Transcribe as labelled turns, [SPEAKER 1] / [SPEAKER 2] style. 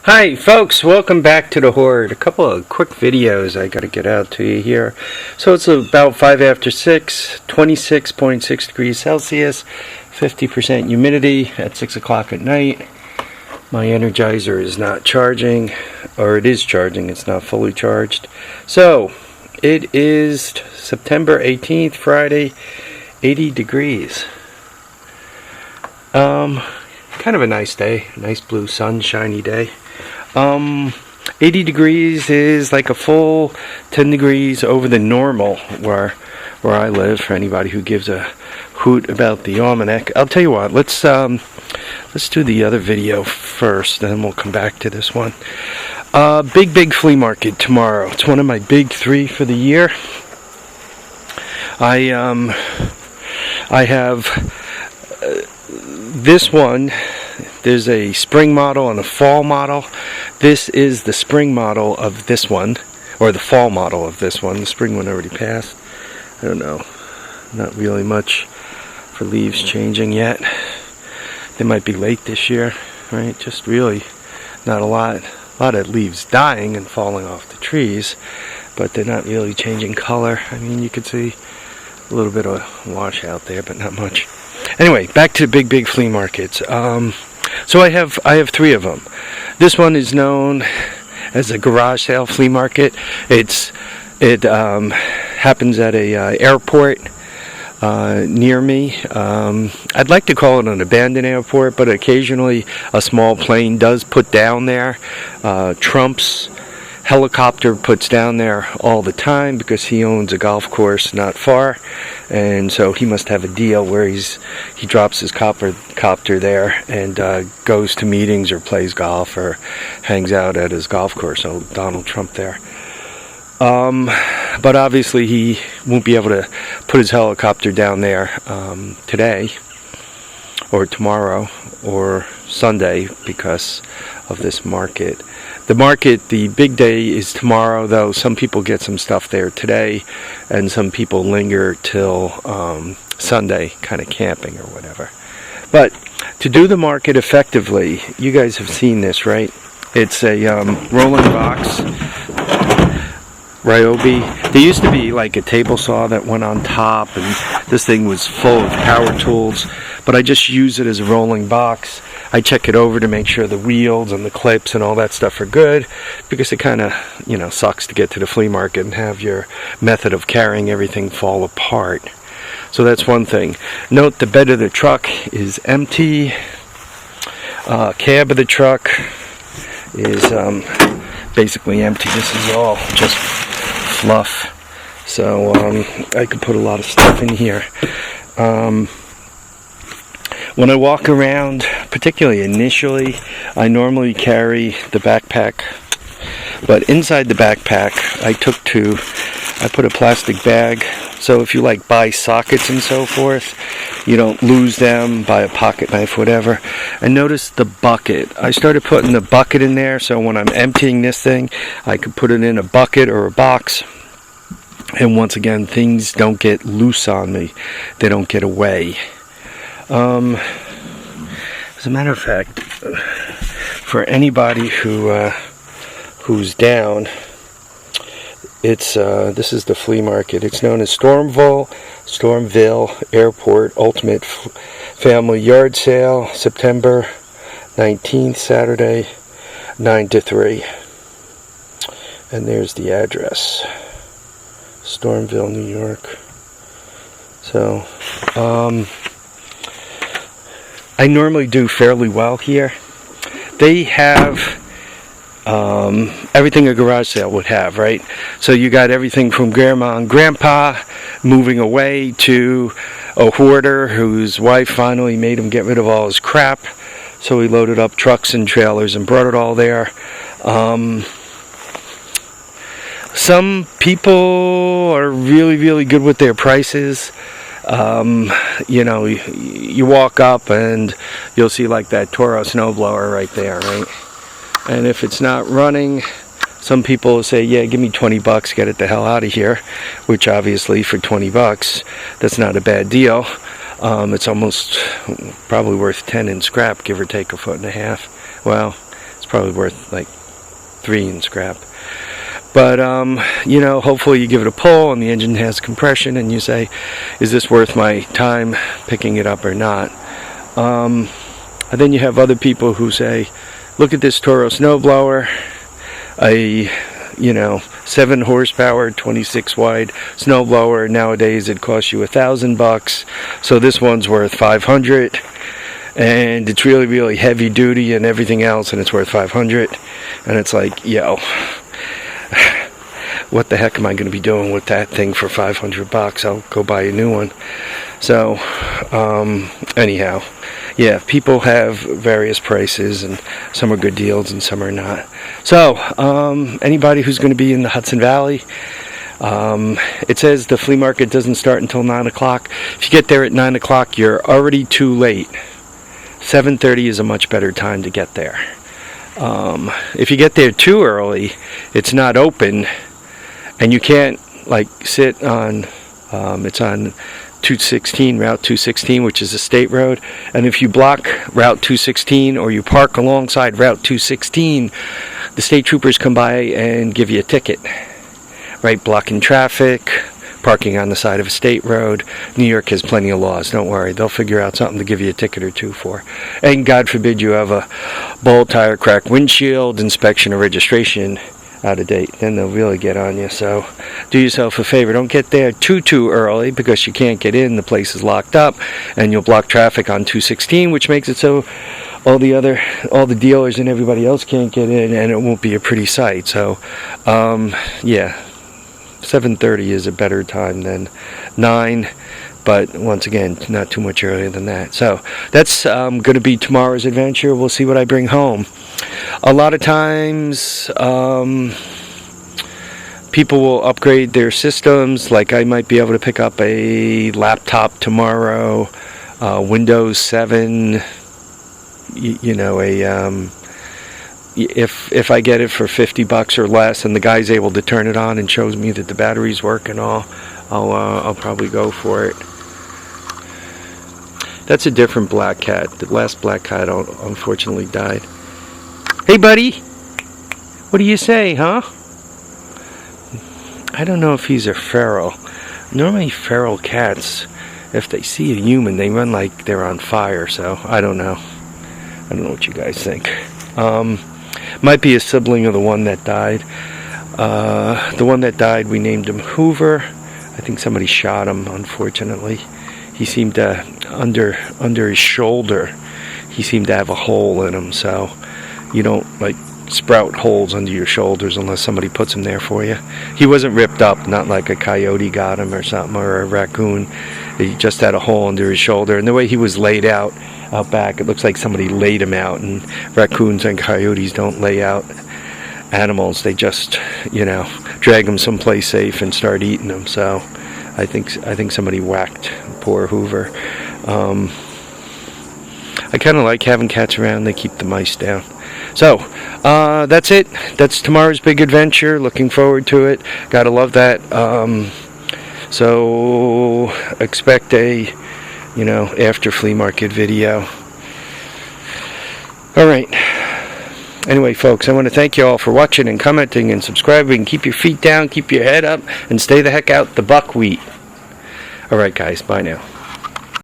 [SPEAKER 1] Hi folks, welcome back to the Horde. A couple of quick videos I gotta get out to you here. So it's about 5 after 6, 26.6 degrees Celsius, 50% humidity at 6 o'clock at night. My Energizer is not charging, or it is charging, it's not fully charged. So it is September 18th, Friday, 80 degrees. Kind of a nice day, nice blue sunshiny day. 80 degrees is like a full 10 degrees over the normal where I live, for anybody who gives a hoot about the almanac. I'll tell you what, let's do the other video first, then we'll come back to this one. Big flea market tomorrow. It's one of my big 3 for the year. I have this one. There's a spring model and a fall model. This is the spring model of this one, or the fall model of this one. The spring one already passed. I don't know, not really much for leaves changing yet. They might be late this year, right? Just really not a lot of leaves dying and falling off the trees, but they're not really changing color. I mean, you could see a little bit of wash out there, but not much. Anyway, back to the big flea markets. So I have 3 of them. This one is known as a garage sale flea market. It happens at a airport near me. I'd like to call it an abandoned airport, but occasionally a small plane does put down there. Trump's helicopter puts down there all the time because he owns a golf course not far, and so he must have a deal where he drops his copter there and goes to meetings or plays golf or hangs out at his golf course. So Donald Trump there. But obviously he won't be able to put his helicopter down there today or tomorrow or Sunday because of this market. The market, the big day is tomorrow, though some people get some stuff there today and some people linger till Sunday, kind of camping or whatever. But to do the market effectively, you guys have seen this, right? It's a rolling box, Ryobi. There used to be like a table saw that went on top, and this thing was full of power tools, but I just use it as a rolling box. I check it over to make sure the wheels and the clips and all that stuff are good, because it kind of, sucks to get to the flea market and have your method of carrying everything fall apart. So that's one thing. Note the bed of the truck is empty. Cab of the truck is basically empty. This is all just fluff. So I could put a lot of stuff in here. When I walk around, particularly initially, I normally carry the backpack. But inside the backpack, I put a plastic bag. So if you buy sockets and so forth, you don't lose them, buy a pocket knife, whatever. And notice the bucket. I started putting the bucket in there, so when I'm emptying this thing, I could put it in a bucket or a box. And once again, things don't get loose on me. They don't get away. As a matter of fact, for anybody who's down, this is the flea market. It's known as Stormville Airport Ultimate Family Yard Sale, September 19th, Saturday, 9 to 3. And there's the address, Stormville, New York. So, I normally do fairly well here. They have everything a garage sale would have, right? So you got everything from grandma and grandpa moving away to a hoarder whose wife finally made him get rid of all his crap. So he loaded up trucks and trailers and brought it all there. Some people are really good with their prices. You walk up and you'll see that Toro snowblower right there, right? And if it's not running, some people will say, yeah, give me $20, get it the hell out of here, which obviously for $20, that's not a bad deal. It's almost probably worth 10 in scrap, give or take a foot and a half. Well, it's probably worth like 3 in scrap. But you know, hopefully you give it a pull and the engine has compression and you say, is this worth my time picking it up or not? And then you have other people who say, look at this Toro snowblower, a 7 horsepower 26 wide snowblower. Nowadays it costs you $1,000, so this one's worth 500, and it's really, really heavy duty and everything else, and it's worth 500. And it's like, yo, what the heck am I going to be doing with that thing for $500? I'll go buy a new one. So anyhow, yeah, people have various prices, and some are good deals and some are not. So anybody who's going to be in the Hudson Valley, it says the flea market doesn't start until 9 o'clock. If you get there at 9 o'clock, you're already too late. 7:30 is a much better time to get there. If you get there too early, it's not open, and you can't like sit on, it's on 216, Route 216, which is a state road, and if you block Route 216 or you park alongside Route 216, the state troopers come by and give you a ticket, right? Blocking traffic, parking on the side of a state road. New York has plenty of laws, don't worry, they'll figure out something to give you a ticket or two for. And God forbid you have a bowl tire, cracked windshield, inspection or registration out of date, then they'll really get on you. So do yourself a favor, don't get there too early, because you can't get in, the place is locked up, and you'll block traffic on 216, which makes it so all the dealers and everybody else can't get in, and it won't be a pretty sight. So yeah, 7:30 is a better time than 9, but once again, not too much earlier than that. So that's going to be tomorrow's adventure. We'll see what I bring home. A lot of times people will upgrade their systems, like I might be able to pick up a laptop tomorrow, Windows 7, if I get it for $50 or less and the guy's able to turn it on and shows me that the batteries work and all, I'll probably go for it. That's a different black cat. The last black cat unfortunately died. Hey buddy, what do you say, huh? I don't know if he's a feral. Normally feral cats, if they see a human, they run like they're on fire, so I don't know. I don't know what you guys think. Might be a sibling of the one that died. The one that died, we named him Hoover. I think somebody shot him, unfortunately. He seemed to, under his shoulder, he seemed to have a hole in him, so you don't like sprout holes under your shoulders unless somebody puts them there for you. He wasn't ripped up, not like a coyote got him or something, or a raccoon. He just had a hole under his shoulder, and the way he was laid out back, it looks like somebody laid him out, and raccoons and coyotes don't lay out animals. They just, drag them someplace safe and start eating them. So I think somebody whacked poor Hoover. I kind of like having cats around. They keep the mice down. So that's it. That's tomorrow's big adventure. Looking forward to it. Gotta love that. So expect a after flea market video. All right. Anyway, folks, I want to thank you all for watching and commenting and subscribing. Keep your feet down, keep your head up, and stay the heck out the buckwheat. All right, guys. Bye now.